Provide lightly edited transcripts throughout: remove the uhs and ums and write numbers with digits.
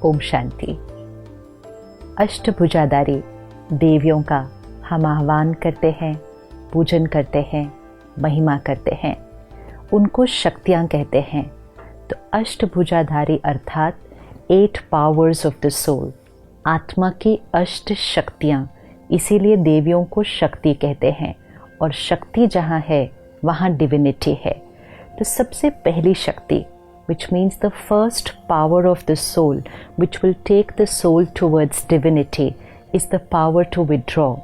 ओम शांति। अष्टभुजाधारी देवियों का हम आह्वान करते हैं, पूजन करते हैं, महिमा करते हैं, उनको शक्तियाँ कहते हैं। तो अष्टभुजाधारी अर्थात 8 पावर्स ऑफ द सोल, आत्मा की 8 शक्तियाँ, इसीलिए देवियों को शक्ति कहते हैं। और शक्ति जहाँ है वहाँ डिविनिटी है। तो सबसे पहली शक्ति, which means the first power of the soul, which will take the soul towards divinity, is the power to withdraw,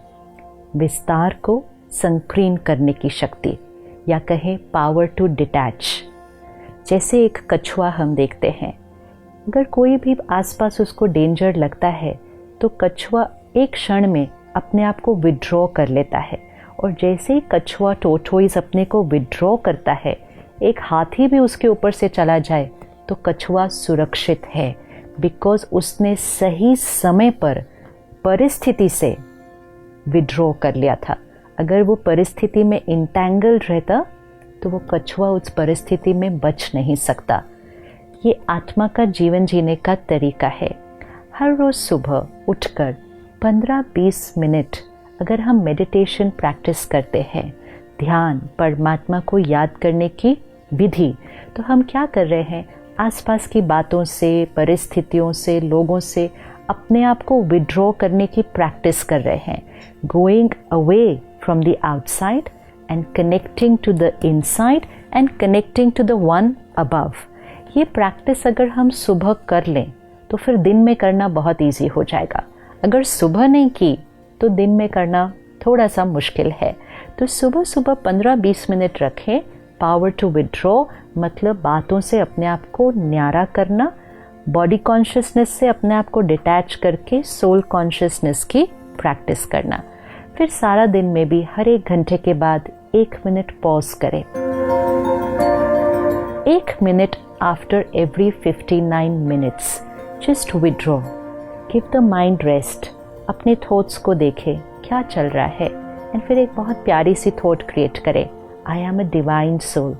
विस्तार को संकीर्ण करने की शक्ति, या कहें power to detach। जैसे एक कछुआ हम देखते हैं, अगर कोई भी आसपास उसको डेंजर लगता है तो कछुआ एक क्षण में अपने आप को विड्रॉ कर लेता है। और जैसे ही कछुआ टोर्टोइज अपने को विड्रॉ करता है, एक हाथी भी उसके ऊपर से चला जाए तो कछुआ सुरक्षित है, बिकॉज उसने सही समय पर परिस्थिति से विड्रॉ कर लिया था। अगर वो परिस्थिति में इंटैंगल्ड रहता तो वो कछुआ उस परिस्थिति में बच नहीं सकता। ये आत्मा का जीवन जीने का तरीका है। हर रोज़ सुबह उठकर 15-20 मिनट अगर हम मेडिटेशन प्रैक्टिस करते हैं, ध्यान, परमात्मा को याद करने की विधि, तो हम क्या कर रहे हैं? आसपास की बातों से, परिस्थितियों से, लोगों से अपने आप को विड्रॉ करने की प्रैक्टिस कर रहे हैं। Going away from the outside and connecting to the inside and connecting to the one above. ये प्रैक्टिस अगर हम सुबह कर लें तो फिर दिन में करना बहुत ईजी हो जाएगा। अगर सुबह नहीं की तो दिन में करना थोड़ा सा मुश्किल है। तो सुबह सुबह 15-20 मिनट रखें। पावर टू विड्रॉ मतलब बातों से अपने आप को न्यारा करना, बॉडी कॉन्शियसनेस से अपने आप को डिटैच करके सोल कॉन्शियसनेस की प्रैक्टिस करना। फिर सारा दिन में भी हर 1 घंटे के बाद 1 मिनट पॉज करें। 1 minute after every 59 minutes just withdraw, give the mind rest. अपने थॉट्स को देखें क्या चल रहा है, एंड फिर एक बहुत प्यारी सी थॉट क्रिएट करें, I am a divine soul,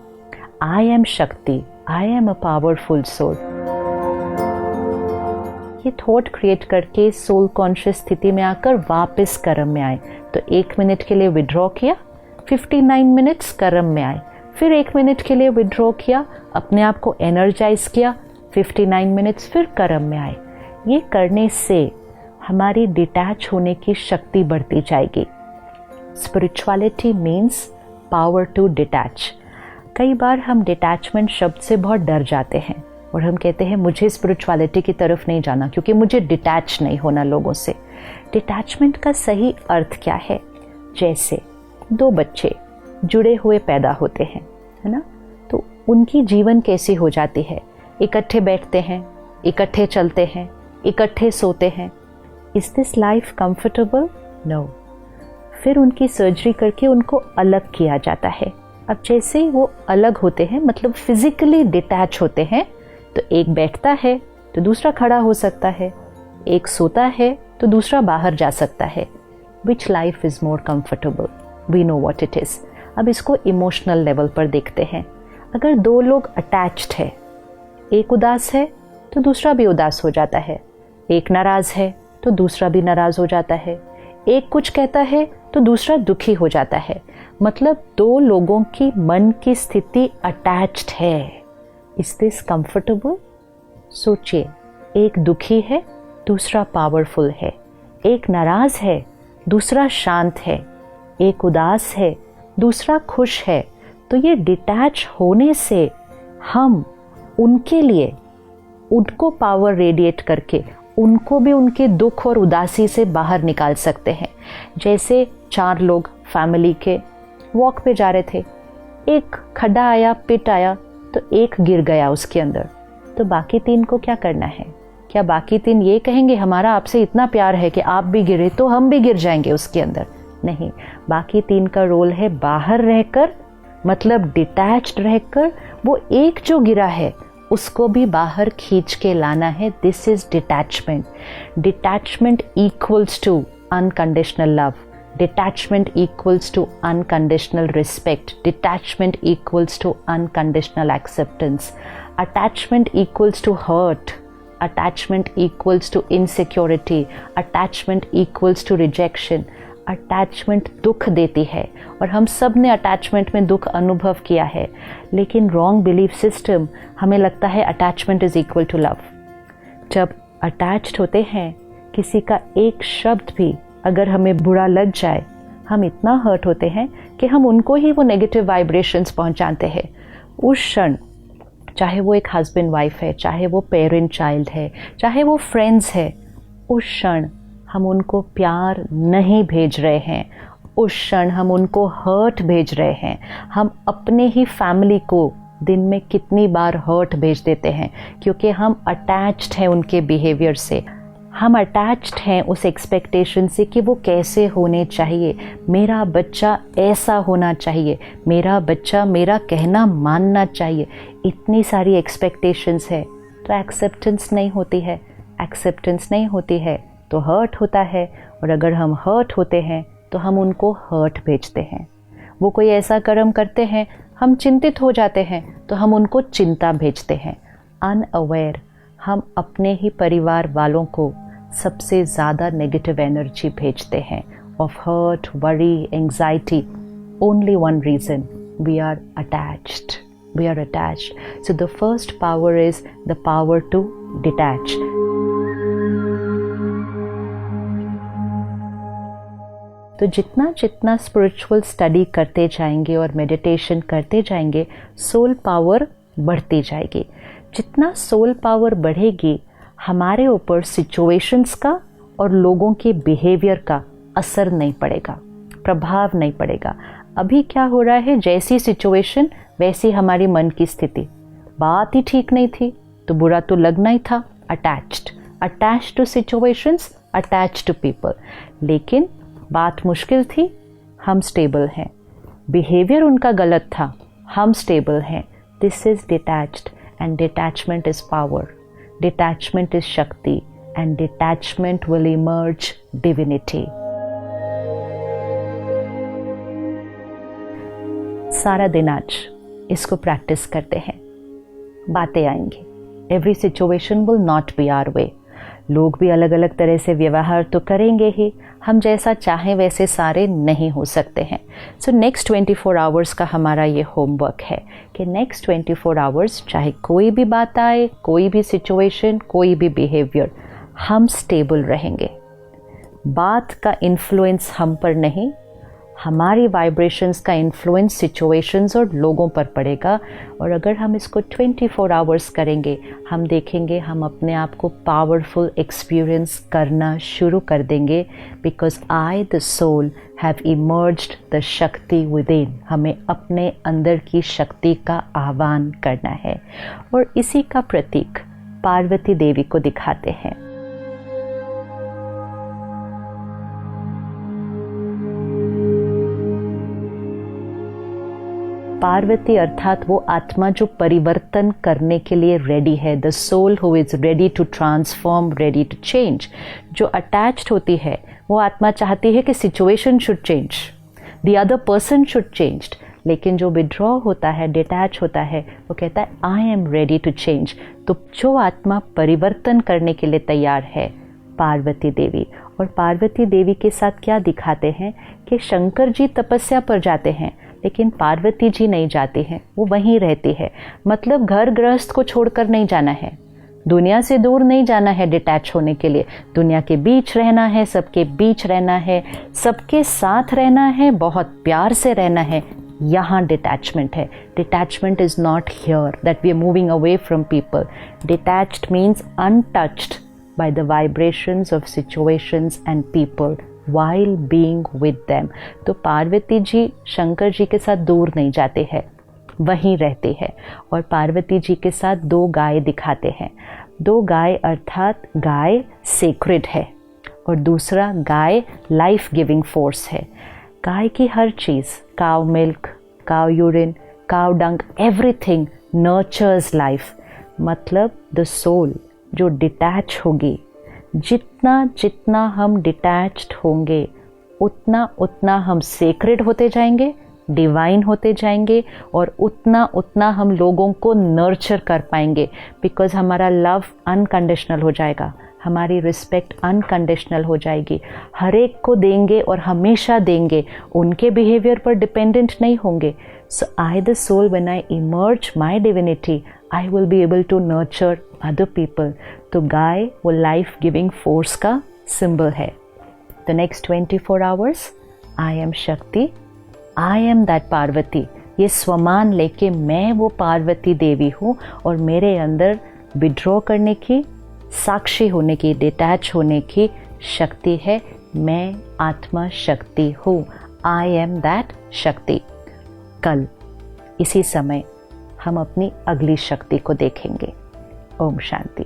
I am shakti, I am a powerful soul. ये थॉट क्रिएट करके सोल कॉन्शियस स्थिति में आकर वापस कर्म में आए। तो 1 मिनट के लिए विड्रॉ किया, 59 मिनट्स कर्म में आए, फिर 1 मिनट के लिए विड्रॉ किया, अपने आप को एनर्जाइज किया, 59 मिनट्स फिर कर्म में आए। ये करने से हमारी डिटैच होने की शक्ति बढ़ती जाएगी। Spirituality means power to detach. कई बार हम डिटैचमेंट शब्द से बहुत डर जाते हैं और हम कहते हैं मुझे स्पिरिचुअलिटी की तरफ नहीं जाना क्योंकि मुझे डिटैच नहीं होना लोगों से। डिटैचमेंट का सही अर्थ क्या है? जैसे 2 बच्चे जुड़े हुए पैदा होते हैं, है ना? तो उनकी जीवन कैसी हो जाती है? इकट्ठे बैठते हैं, इकट्ठे चलते हैं, इकट्ठे सोते हैं। Is this life comfortable? No. फिर उनकी सर्जरी करके उनको अलग किया जाता है। अब जैसे ही वो अलग होते हैं, मतलब फिजिकली डिटैच होते हैं, तो एक बैठता है तो दूसरा खड़ा हो सकता है, एक सोता है तो दूसरा बाहर जा सकता है। Which life is more comfortable? We know what it is. अब इसको इमोशनल लेवल पर देखते हैं। अगर 2 लोग अटैच्ड है, एक उदास है तो दूसरा भी उदास हो जाता है, एक नाराज है तो दूसरा भी नाराज हो जाता है, एक कुछ कहता है तो दूसरा दुखी हो जाता है। मतलब 2 लोगों की मन की स्थिति अटैच्ड है। Is this comfortable? सोचिए, एक दुखी है, दूसरा पावरफुल है, एक नाराज है, दूसरा शांत है, एक उदास है, दूसरा खुश है। तो ये डिटैच होने से हम उनके लिए, उनको पावर रेडिएट करके उनको भी उनके दुख और उदासी से बाहर निकाल सकते हैं। जैसे 4 लोग फैमिली के वॉक पे जा रहे थे, एक खड्डा आया, पिट आया, तो एक गिर गया उसके अंदर, तो बाकी 3 को क्या करना है? क्या बाकी 3 ये कहेंगे हमारा आपसे इतना प्यार है कि आप भी गिरे तो हम भी गिर जाएंगे उसके अंदर? नहीं, बाकी 3 का रोल है बाहर रहकर, मतलब डिटैच्ड रहकर, वो एक जो गिरा है उसको भी बाहर खींच के लाना है। This is detachment. Detachment equals to unconditional love, detachment equals to unconditional respect, detachment equals to unconditional acceptance, attachment equals to hurt, attachment equals to insecurity, attachment equals to rejection. Attachment दुख देती है और हम सब ने attachment में दुख अनुभव किया है, लेकिन रॉन्ग बिलीफ सिस्टम हमें लगता है attachment is equal to love. जब अटैच्ड होते हैं, किसी का एक शब्द भी अगर हमें बुरा लग जाए, हम इतना हर्ट होते हैं कि हम उनको ही वो नेगेटिव वाइब्रेशंस पहुंचाते हैं। उस क्षण, चाहे वो एक हस्बैंड वाइफ है, चाहे वो पेरेंट चाइल्ड है, चाहे वो फ्रेंड्स है, उस क्षण हम उनको प्यार नहीं भेज रहे हैं, उस क्षण हम उनको हर्ट भेज रहे हैं। हम अपने ही फैमिली को दिन में कितनी बार हर्ट भेज देते हैं, क्योंकि हम अटैच्ड हैं उनके बिहेवियर से। हम अटैच्ड हैं उस एक्सपेक्टेशन से कि वो कैसे होने चाहिए, मेरा बच्चा ऐसा होना चाहिए, मेरा बच्चा मेरा कहना मानना चाहिए। इतनी सारी एक्सपेक्टेशंस है, तो एक्सेप्टेंस नहीं होती है। एक्सेप्टेंस नहीं होती है तो हर्ट होता है, और अगर हम हर्ट होते हैं तो हम उनको हर्ट भेजते हैं। वो कोई ऐसा कर्म करते हैं, हम चिंतित हो जाते हैं तो हम उनको चिंता भेजते हैं। अनअवेयर हम अपने ही परिवार वालों को सबसे ज़्यादा नेगेटिव एनर्जी भेजते हैं of hurt, worry, anxiety. Only one reason, we are attached. We are attached. So the first power is the power to detach. तो जितना जितना स्पिरिचुअल स्टडी करते जाएंगे और मेडिटेशन करते जाएंगे, सोल पावर बढ़ती जाएगी। जितना सोल पावर बढ़ेगी, हमारे ऊपर सिचुएशंस का और लोगों के बिहेवियर का असर नहीं पड़ेगा, प्रभाव नहीं पड़ेगा। अभी क्या हो रहा है, जैसी सिचुएशन वैसी हमारी मन की स्थिति। बात ही ठीक नहीं थी तो बुरा तो लगना ही था। Attached to situations, attached to people. लेकिन बात मुश्किल थी, हम स्टेबल हैं। बिहेवियर उनका गलत था, हम स्टेबल हैं। This is detached, and detachment is power. Detachment is shakti, and detachment will emerge divinity. सारा दिन आज इसको प्रैक्टिस करते हैं। बातें आएंगी, every situation will not be our way. लोग भी अलग अलग तरह से व्यवहार तो करेंगे ही, हम जैसा चाहें वैसे सारे नहीं हो सकते हैं। सो नेक्स्ट 24 आवर्स का हमारा ये होमवर्क है कि नेक्स्ट 24 आवर्स चाहे कोई भी बात आए, कोई भी सिचुएशन, कोई भी बिहेवियर, हम स्टेबल रहेंगे। बात का इन्फ्लुएंस हम पर नहीं, हमारी वाइब्रेशंस का इन्फ्लुएंस सिचुएशंस और लोगों पर पड़ेगा। और अगर हम इसको 24 आवर्स करेंगे, हम देखेंगे हम अपने आप को पावरफुल एक्सपीरियंस करना शुरू कर देंगे। Because I the soul have emerged the shakti within. हमें अपने अंदर की शक्ति का आह्वान करना है, और इसी का प्रतीक पार्वती देवी को दिखाते हैं। पार्वती अर्थात वो आत्मा जो परिवर्तन करने के लिए रेडी है, the soul who is ready to transform, ready to change. जो अटैच्ड होती है वो आत्मा चाहती है कि situation should change, the other person should change. लेकिन जो विड्रॉ होता है, डिटैच होता है, वो कहता है I am ready to change. तो जो आत्मा परिवर्तन करने के लिए तैयार है, पार्वती देवी। और पार्वती देवी के साथ क्या दिखाते हैं कि शंकर जी तपस्या पर जाते हैं, लेकिन पार्वती जी नहीं जाती हैं, वो वहीं रहती है। मतलब घर गृहस्थ को छोड़कर नहीं जाना है, दुनिया से दूर नहीं जाना है डिटैच होने के लिए। दुनिया के बीच रहना है, सबके बीच रहना है, सबके साथ रहना है, बहुत प्यार से रहना है। यहाँ डिटैचमेंट है। Detachment is not here that we are moving away from people. Detached means untouched by the vibrations of situations and people while being with them। तो पार्वती जी शंकर जी के साथ दूर नहीं जाते हैं, वहीं रहते हैं। और पार्वती जी के साथ 2 गाय दिखाते हैं। 2 गाय अर्थात गाय सेक्रेड है, और दूसरा गाय लाइफ गिविंग फोर्स है। गाय की हर चीज़, काव मिल्क, काव यूरिन, काव डंग, एवरीथिंग नर्चर्स लाइफ। मतलब द सोल जो डिटैच होगी, जितना जितना हम डिटैच्ड होंगे, उतना उतना हम सेक्रेड होते जाएंगे, डिवाइन होते जाएंगे और उतना उतना हम लोगों को नर्चर कर पाएंगे, बिकॉज हमारा लव अनकंडीशनल हो जाएगा, हमारी रिस्पेक्ट अनकंडीशनल हो जाएगी, हर एक को देंगे और हमेशा देंगे, उनके बिहेवियर पर डिपेंडेंट नहीं होंगे. So I the soul, when I emerge my divinity, I will be able to nurture other people. तो गाय वो लाइफ गिविंग फोर्स का सिंबल है. The next 24 hours I am shakti, I M that Parvati. ये स्वमान लेके मैं वो पार्वती देवी हूँ और मेरे अंदर विड्रॉ करने की, साक्षी होने की, डिटैच होने की शक्ति है. मैं आत्मा शक्ति हूँ. आई एम दैट शक्ति. कल इसी समय हम अपनी अगली शक्ति को देखेंगे. ओम शांति.